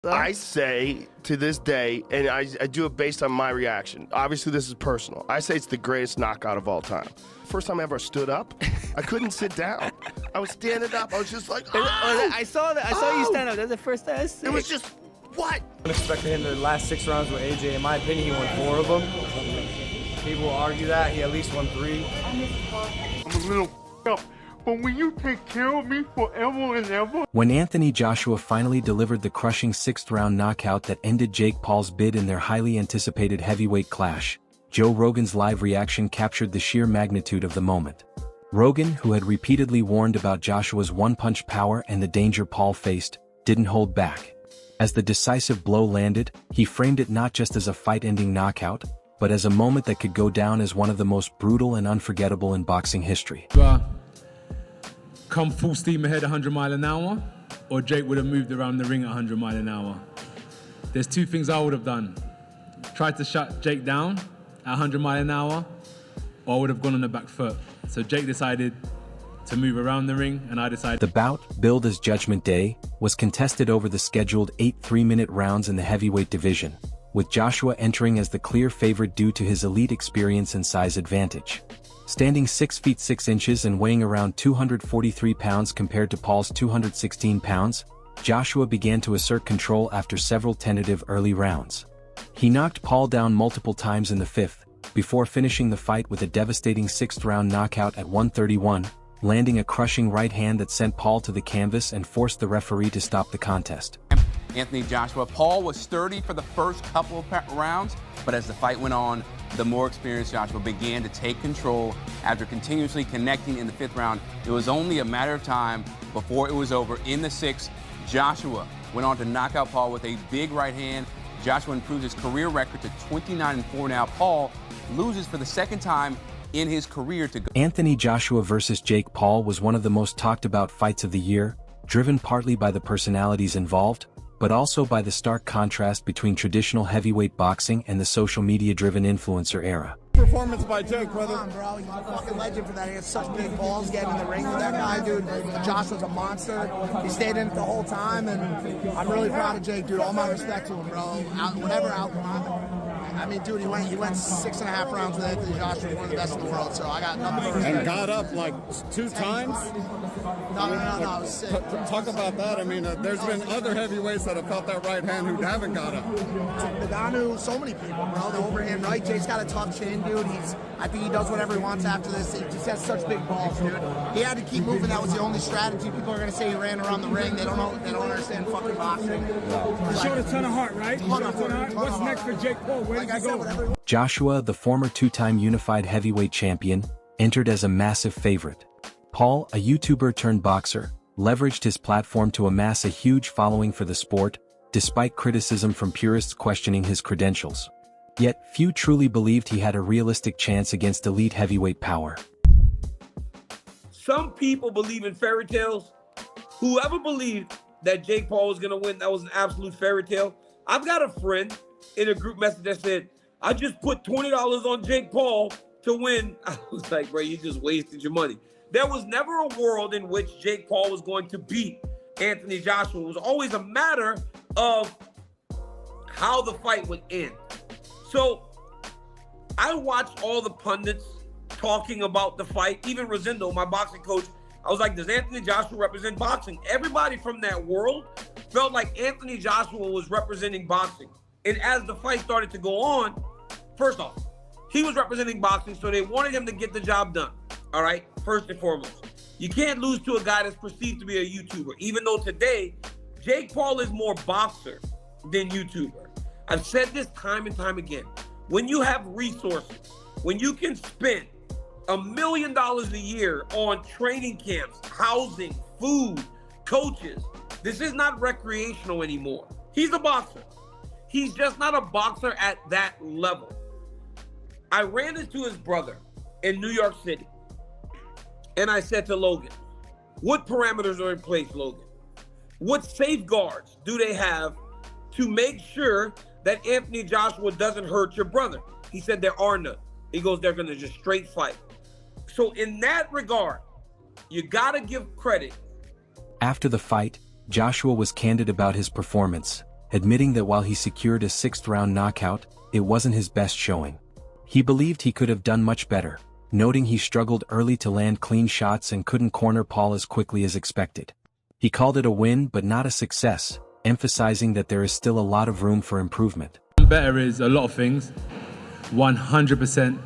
I say to this day, and I do it based on my reaction. Obviously, this is personal. I say it's the greatest knockout of all time. First time I ever stood up, I couldn't sit down. I was standing up. I was just like, oh! I saw that. I saw you stand up. That's the first time I see it. Was just, what? Unexpected him the last 6 rounds with AJ. In my opinion, he won 4 of them. People will argue that. He at least won 3. I'm a little up. But will you take care of me forever and ever? When Anthony Joshua finally delivered the crushing 6th-round knockout that ended Jake Paul's bid in their highly anticipated heavyweight clash, Joe Rogan's live reaction captured the sheer magnitude of the moment. Rogan, who had repeatedly warned about Joshua's one-punch power and the danger Paul faced, didn't hold back. As the decisive blow landed, he framed it not just as a fight-ending knockout, but as a moment that could go down as one of the most brutal and unforgettable in boxing history. Come full steam ahead 100 miles an hour, or Jake would have moved around the ring at 100 miles an hour. There's 2 things I would have done. Tried to shut Jake down at 100 miles an hour, or I would have gone on the back foot. So Jake decided to move around the ring, and I decided... The bout, billed as Judgment Day, was contested over the scheduled 8 3-minute rounds in the heavyweight division, with Joshua entering as the clear favorite due to his elite experience and size advantage. Standing 6 feet 6 inches and weighing around 243 pounds compared to Paul's 216 pounds, Joshua began to assert control after several tentative early rounds. He knocked Paul down multiple times in the 5th, before finishing the fight with a devastating 6th-round knockout at 131, landing a crushing right hand that sent Paul to the canvas and forced the referee to stop the contest. Anthony Joshua. Paul was sturdy for the first couple of rounds, but as the fight went on, the more experienced Joshua began to take control. After continuously connecting in the 5th round, it was only a matter of time before it was over. In the 6th, Joshua went on to knock out Paul with a big right hand. Joshua improved his career record to 29-4 now. Paul loses for the 2nd time in his career to go. Anthony Joshua versus Jake Paul was one of the most talked about fights of the year, driven partly by the personalities involved, but also by the stark contrast between traditional heavyweight boxing and the social media-driven influencer era. Performance by Jake, brother. Come on, bro. He's a fucking legend for that. He has such big balls getting in the ring with that guy, dude. Josh was a monster. He stayed in it the whole time, and I'm really proud of Jake, dude. All my respect to him, bro. Whatever outcome. I mean, dude, he went 6.5 rounds with Anthony Joshua, one of the best in the world, so I got nothing but respect. And got up like 2 times? No, it was sick. Talk about that. I mean, there's been other heavyweights that have felt that right hand who haven't got up. Nagano, so many people, bro. The overhand right. Jake's got a tough chin, dude. I think he does whatever he wants after this. He just has such big balls, dude. He had to keep moving. That was the only strategy. People are going to say he ran around the ring. They don't know. They don't understand fucking boxing. He showed a ton of heart, right? What's next for Jake Paul? Where does he go? Joshua, the former 2-time unified heavyweight champion, entered as a massive favorite. Paul, a YouTuber turned boxer, leveraged his platform to amass a huge following for the sport, despite criticism from purists questioning his credentials. Yet, few truly believed he had a realistic chance against elite heavyweight power. Some people believe in fairy tales. Whoever believed that Jake Paul was going to win, that was an absolute fairy tale. I've got a friend in a group message that said, I just put $20 on Jake Paul to win. I was like, bro, you just wasted your money. There was never a world in which Jake Paul was going to beat Anthony Joshua. It was always a matter of how the fight would end. So I watched all the pundits talking about the fight, even Rosendo, my boxing coach. I was like, does Anthony Joshua represent boxing? Everybody from that world felt like Anthony Joshua was representing boxing. And as the fight started to go on, first off, he was representing boxing, so they wanted him to get the job done. All right, first and foremost. You can't lose to a guy that's perceived to be a YouTuber, even though today, Jake Paul is more boxer than YouTuber. I've said this time and time again. When you have resources, when you can spend $1 million a year on training camps, housing, food, coaches, this is not recreational anymore. He's a boxer. He's just not a boxer at that level. I ran into his brother in New York City, and I said to Logan, what parameters are in place, Logan? What safeguards do they have to make sure that Anthony Joshua doesn't hurt your brother? He said there are none. He goes, they're going to just straight fight. So in that regard, you got to give credit. After the fight, Joshua was candid about his performance, admitting that while he secured a sixth-round knockout, it wasn't his best showing. He believed he could have done much better, noting he struggled early to land clean shots and couldn't corner Paul as quickly as expected. He called it a win but not a success, emphasizing that there is still a lot of room for improvement. Better is a lot of things, 100%.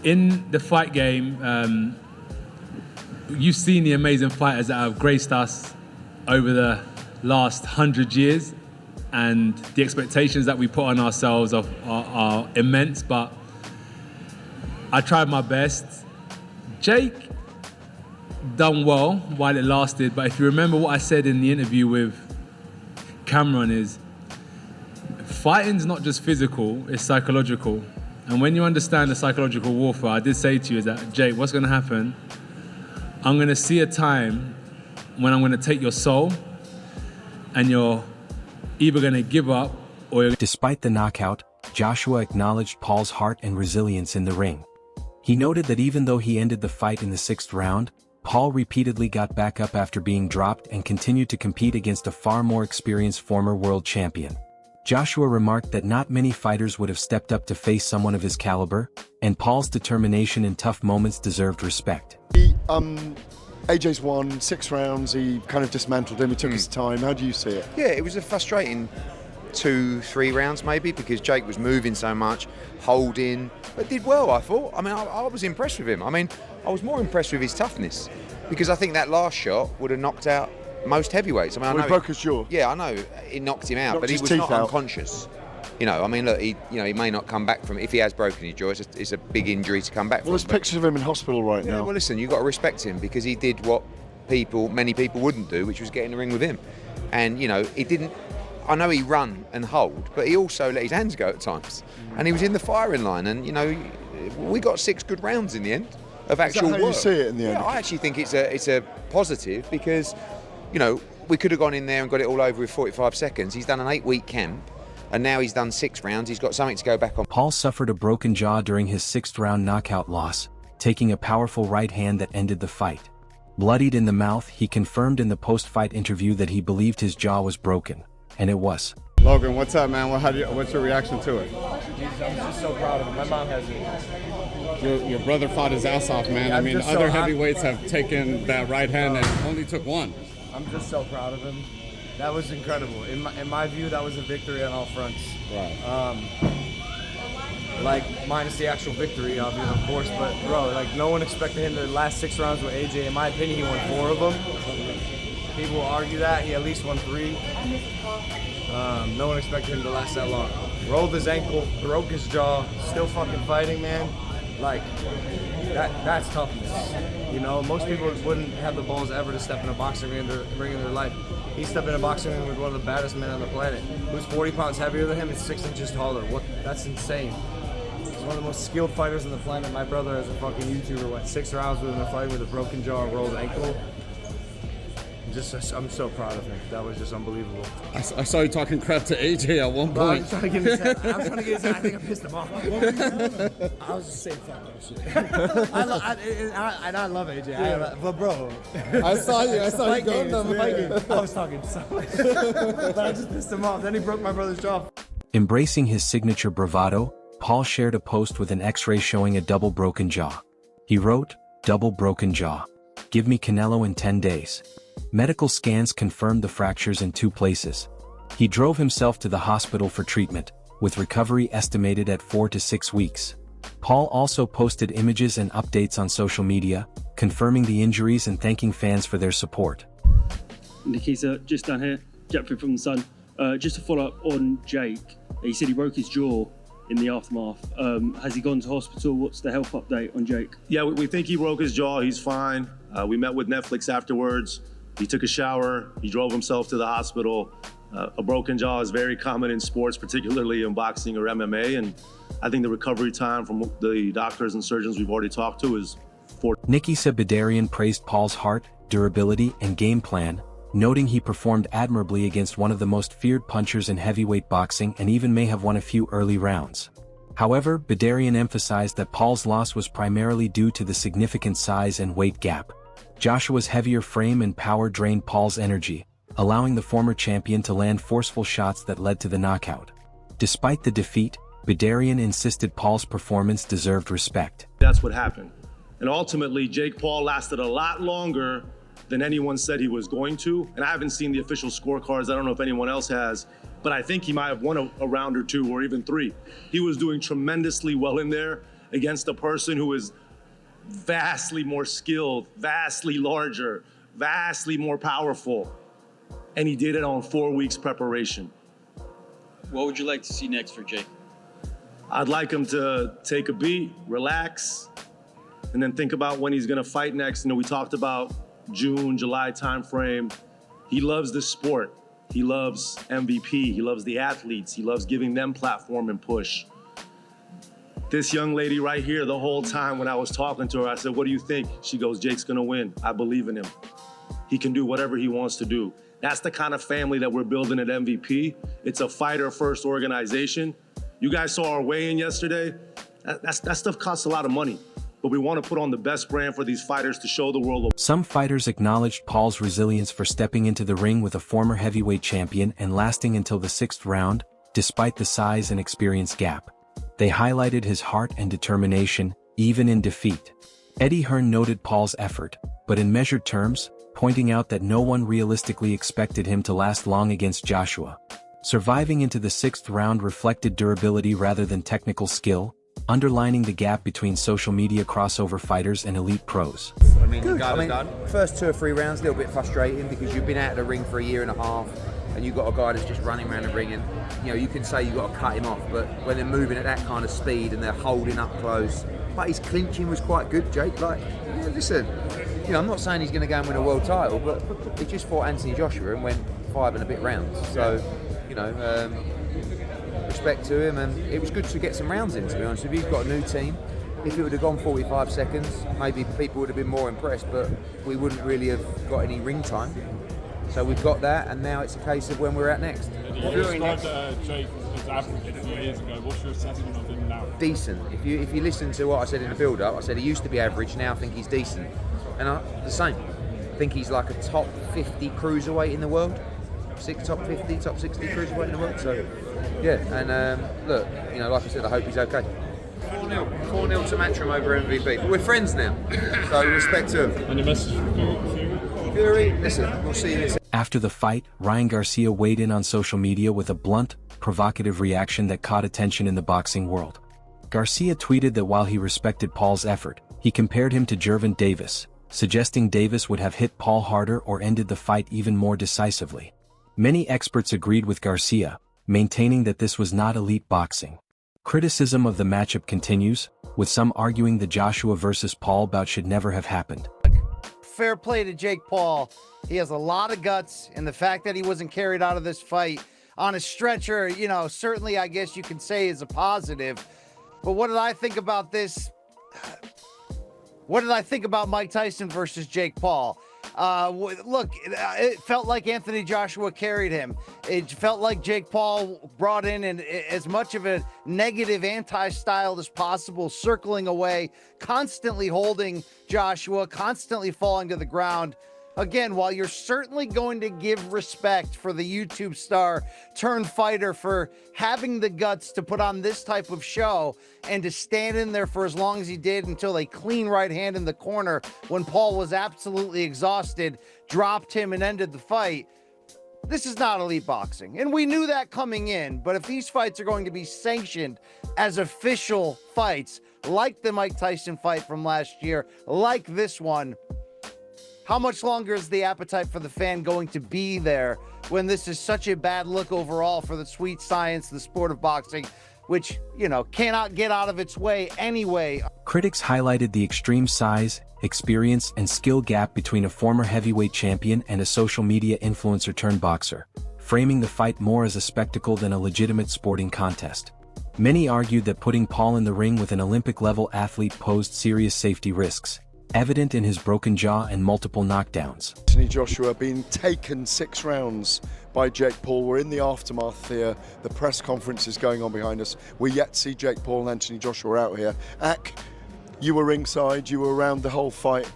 In the fight game, you've seen the amazing fighters that have graced us over the last 100 years, and the expectations that we put on ourselves are immense, but I tried my best. Jake done well while it lasted, but if you remember what I said in the interview with Cameron is, fighting's not just physical, it's psychological. And when you understand the psychological warfare, I did say to you is that, Jake, what's gonna happen? I'm gonna see a time when I'm gonna take your soul and you're either gonna give up or... Despite the knockout, Joshua acknowledged Paul's heart and resilience in the ring. He noted that even though he ended the fight in the 6th round, Paul repeatedly got back up after being dropped and continued to compete against a far more experienced former world champion. Joshua remarked that not many fighters would have stepped up to face someone of his caliber, and Paul's determination in tough moments deserved respect. AJ's won 6 rounds, he kind of dismantled him, he took his time. How do you see it? Yeah, it was a frustrating 2-3 rounds maybe, because Jake was moving so much, holding, but did well, I thought. I mean, I was impressed with him. I mean, I was more impressed with his toughness, because I think that last shot would have knocked out most heavyweights. I mean, Well, he broke his jaw. Yeah, I know, it knocked him out, Knocked but he his was teeth not out. unconscious. You know, I mean, look, he may not come back from it. If he has broken his jaw, it's a big injury to come back from. Well, there's pictures of him in hospital right Yeah, now. well, listen, you've got to respect him, because he did what many people wouldn't do, which was get in the ring with him. And, you know, he didn't, I know he run and hold, but he also let his hands go at times. And he was in the firing line, and, you know, we got 6 good rounds in the end of actual Is that how work. you see it in the end? Yeah, I actually think it's a positive, because, you know, we could have gone in there and got it all over with 45 seconds. He's done an 8-week camp, and now he's done 6 rounds. He's got something to go back on. Paul suffered a broken jaw during his 6th-round knockout loss, taking a powerful right hand that ended the fight. Bloodied in the mouth, he confirmed in the post-fight interview that he believed his jaw was broken, and it was. Logan, what's up, man? What's your reaction to it? I'm just so proud of him. My mom has it. Your brother fought his ass off, man. Yeah, I mean, other heavyweights have taken that right hand and only took 1. I'm just so proud of him. That was incredible. In my view, that was a victory on all fronts. Right. Like, minus the actual victory, obviously, of course, but bro, like, no one expected him to last 6 rounds with AJ. In my opinion, he won 4 of them. People will argue that he at least won 3. No one expected him to last that long. Rolled his ankle, broke his jaw, still fucking fighting, man. Like, that's toughness. You know, most people wouldn't have the balls ever to step in a boxing ring in their life. He stepped in a boxing ring with one of the baddest men on the planet, who's 40 pounds heavier than him and 6 inches taller. That's insane. He's one of the most skilled fighters on the planet. My brother, as a fucking YouTuber, went 6 rounds with him in a fight with a broken jaw and rolled ankle. I'm so proud of him. That was just unbelievable. I saw you talking crap to AJ at one point. I was trying to get his head. I think I pissed him off. I was just saying fuck that shit. I love AJ. But bro, I saw you going down the fight game. I was talking so much. But I just pissed him off. Then he broke my brother's jaw. Embracing his signature bravado, Paul shared a post with an X-ray showing a double broken jaw. He wrote, "Double broken jaw. Give me Canelo in 10 days." Medical scans confirmed the fractures in 2 places. He drove himself to the hospital for treatment, with recovery estimated at 4 to 6 weeks. Paul also posted images and updates on social media, confirming the injuries and thanking fans for their support. Nikita, just down here, Jeffrey from The Sun. Just to follow up on Jake, he said he broke his jaw in the aftermath. Has he gone to hospital? What's the health update on Jake? Yeah, we think he broke his jaw. He's fine. We met with Netflix afterwards. He took a shower. He drove himself to the hospital. A broken jaw is very common in sports, particularly in boxing or MMA. And I think the recovery time from the doctors and surgeons we've already talked to is 4. Nikita Bidarian praised Paul's heart, durability, and game plan, noting he performed admirably against one of the most feared punchers in heavyweight boxing and even may have won a few early rounds. However, Bidarian emphasized that Paul's loss was primarily due to the significant size and weight gap. Joshua's heavier frame and power drained Paul's energy, allowing the former champion to land forceful shots that led to the knockout. Despite the defeat, Bidarian insisted Paul's performance deserved respect. That's what happened. And ultimately, Jake Paul lasted a lot longer than anyone said he was going to. And I haven't seen the official scorecards. I don't know if anyone else has, but I think he might have won a round or two or even three. He was doing tremendously well in there against a person who is vastly more skilled, vastly larger, vastly more powerful. And he did it on 4 weeks preparation. What would you like to see next for Jake? I'd like him to take a beat, relax, and then think about when he's gonna fight next. You know, we talked about June, July timeframe. He loves this sport. He loves MVP. He loves the athletes. He loves giving them platform and push. This young lady right here, the whole time when I was talking to her, I said, what do you think? She goes, Jake's gonna win. I believe in him. He can do whatever he wants to do. That's the kind of family that we're building at MVP. It's a fighter-first organization. You guys saw our weigh-in yesterday. That stuff costs a lot of money, but we want to put on the best brand for these fighters to show the world. Some fighters acknowledged Paul's resilience for stepping into the ring with a former heavyweight champion and lasting until the 6th round, despite the size and experience gap. They highlighted his heart and determination, even in defeat. Eddie Hearn noted Paul's effort, but in measured terms, pointing out that no one realistically expected him to last long against Joshua. Surviving into the 6th round reflected durability rather than technical skill, underlining the gap between social media crossover fighters and elite pros. I mean, first 2 or 3 rounds, a little bit frustrating because you've been out of the ring for a year and a half and you've got a guy that's just running around the ring and, you know, you can say you've got to cut him off, but when they're moving at that kind of speed and they're holding up close, but his clinching was quite good, Jake. Like, yeah, listen, you know, I'm not saying he's going to go and win a world title, but he just fought Anthony Joshua and went 5 and a bit rounds. So, you know, respect to him, and it was good to get some rounds in, to be honest with you. He's got a new team. If it would have gone 45 seconds, maybe people would have been more impressed, but we wouldn't really have got any ring time. So we've got that, and now it's a case of when we're at next. You described Jake as average a few years ago. What's your assessment of him now? Decent. If you listen to what I said in the build-up, I said he used to be average, now I think he's decent. And the same. I think he's like a top 50 cruiserweight in the world. Top 50, top 60 cruiserweight in the world. So, yeah, and look, you know, like I said, I hope he's okay. 4-0 to Matchroom over MVP. But we're friends now, so respect to him. And your message for Fury, listen, we'll see you this. After the fight, Ryan Garcia weighed in on social media with a blunt, provocative reaction that caught attention in the boxing world. Garcia tweeted that while he respected Paul's effort, he compared him to Gervonta Davis, suggesting Davis would have hit Paul harder or ended the fight even more decisively. Many experts agreed with Garcia, maintaining that this was not elite boxing. Criticism of the matchup continues, with some arguing the Joshua versus Paul bout should never have happened. Fair play to Jake Paul. He has a lot of guts, and the fact that he wasn't carried out of this fight on a stretcher, you know, certainly I guess you can say is a positive. But what did I think about this? What did I think about Mike Tyson versus Jake Paul? Look, it felt like Anthony Joshua carried him. It felt like Jake Paul brought in as much of a negative anti-style as possible, circling away, constantly holding Joshua, constantly falling to the ground. Again, while you're certainly going to give respect for the YouTube star turned fighter for having the guts to put on this type of show and to stand in there for as long as he did until a clean right hand in the corner when Paul was absolutely exhausted, dropped him and ended the fight. This is not elite boxing. And we knew that coming in, but if these fights are going to be sanctioned as official fights, like the Mike Tyson fight from last year, like this one, how much longer is the appetite for the fan going to be there when this is such a bad look overall for the sweet science, the sport of boxing, which, you know, cannot get out of its way anyway? Critics highlighted the extreme size, experience, and skill gap between a former heavyweight champion and a social media influencer turned boxer, framing the fight more as a spectacle than a legitimate sporting contest. Many argued that putting Paul in the ring with an Olympic-level athlete posed serious safety risks, evident in his broken jaw and multiple knockdowns. Anthony Joshua being taken 6 rounds by Jake Paul. We're in the aftermath here. The press conference is going on behind us. We're yet to see Jake Paul and Anthony Joshua out here. Ak, you were ringside, you were around the whole fight.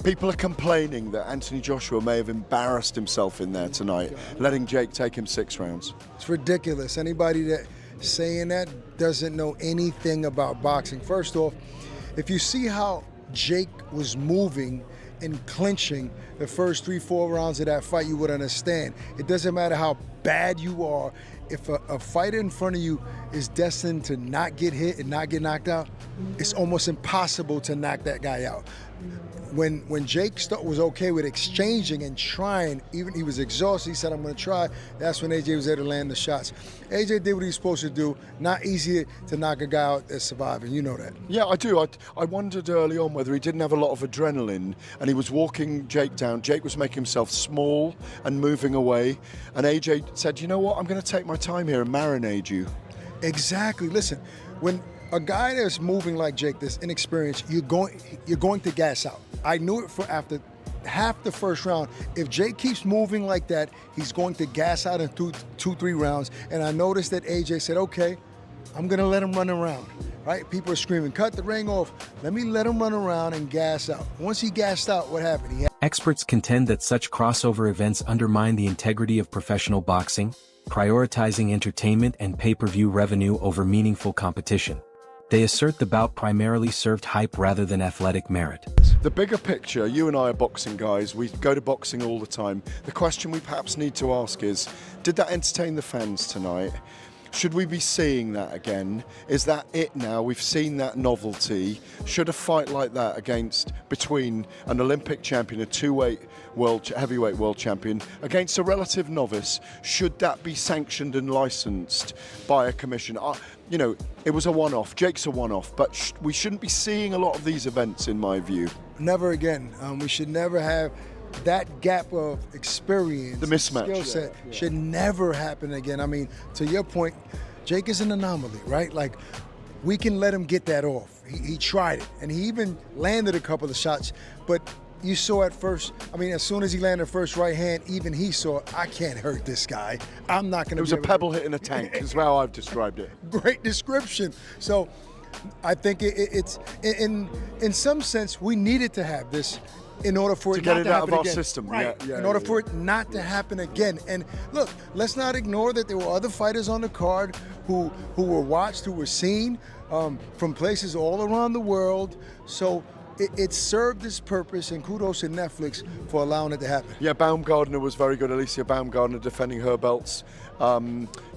People are complaining that Anthony Joshua may have embarrassed himself in there tonight, letting Jake take him 6 rounds. It's ridiculous. Anybody that saying that doesn't know anything about boxing. First off, if you see how Jake was moving and clinching the first 3-4 rounds of that fight, you would understand. It doesn't matter how bad you are. If a fighter in front of you is destined to not get hit and not get knocked out, it's almost impossible to knock that guy out. When Jake was okay with exchanging and trying, even he was exhausted, he said, I'm going to try, that's when AJ was there to land the shots. AJ did what he was supposed to do. Not easy to knock a guy out that's surviving, you know that. Yeah, I do. I wondered early on whether he didn't have a lot of adrenaline and he was walking Jake down. Jake was making himself small and moving away. And AJ said, you know what, I'm going to take my time here and marinate you. Exactly. Listen, when a guy that's moving like Jake, that's inexperienced, you're going to gas out. I knew it for after half the first round. If Jake keeps moving like that, he's going to gas out in 2-3 rounds. And I noticed that AJ said, okay, I'm going to let him run around. Right? People are screaming, cut the ring off. Let me let him run around and gas out. Once he gassed out, what happened? Experts contend that such crossover events undermine the integrity of professional boxing, prioritizing entertainment and pay-per-view revenue over meaningful competition. They assert the bout primarily served hype rather than athletic merit. The bigger picture, you and I are boxing guys, we go to boxing all the time. The question we perhaps need to ask is, did that entertain the fans tonight? Should we be seeing that again? Is that it now? We've seen that novelty. Should a fight like that between an Olympic champion, a heavyweight world champion, against a relative novice, should that be sanctioned and licensed by a commission? You know, it was a one-off. Jake's a one-off, but we shouldn't be seeing a lot of these events, in my view. Never again. We should never have that gap of experience, the mismatch, skill set should never happen again. I mean, to your point, Jake is an anomaly, right? Like, we can let him get that off. He tried it, and he even landed a couple of shots, but you saw at first, I mean, as soon as he landed first right hand, even he saw, I can't hurt this guy. I'm not going to. It was a pebble hitting a tank, is how I've described it. Great description. So I think it's, in some sense, we needed to have this in order for it to get not it to out happen of our again. system. Right. Yeah, in order for it not to happen again. And look, let's not ignore that there were other fighters on the card who were watched, who were seen from places all around the world. So it served its purpose, and kudos to Netflix for allowing it to happen. Yeah, Baumgardner was very good. Alicia Baumgardner defending her belts.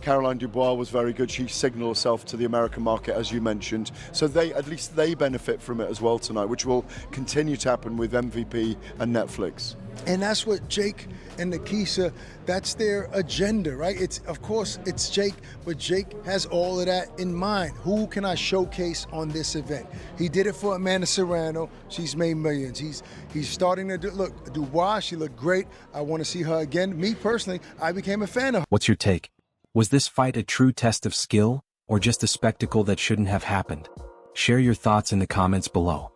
Caroline Dubois was very good. She signaled herself to the American market, as you mentioned. So at least they benefit from it as well tonight, which will continue to happen with MVP and Netflix. And that's what Jake and Nikisa, that's their agenda, right? Of course, it's Jake, but Jake has all of that in mind. Who can I showcase on this event? He did it for Amanda Serrano. She's made millions. He's starting to look, Dubois, she looked great. I want to see her again. Me personally, I became a fan of her. What's your take? Was this fight a true test of skill, or just a spectacle that shouldn't have happened? Share your thoughts in the comments below.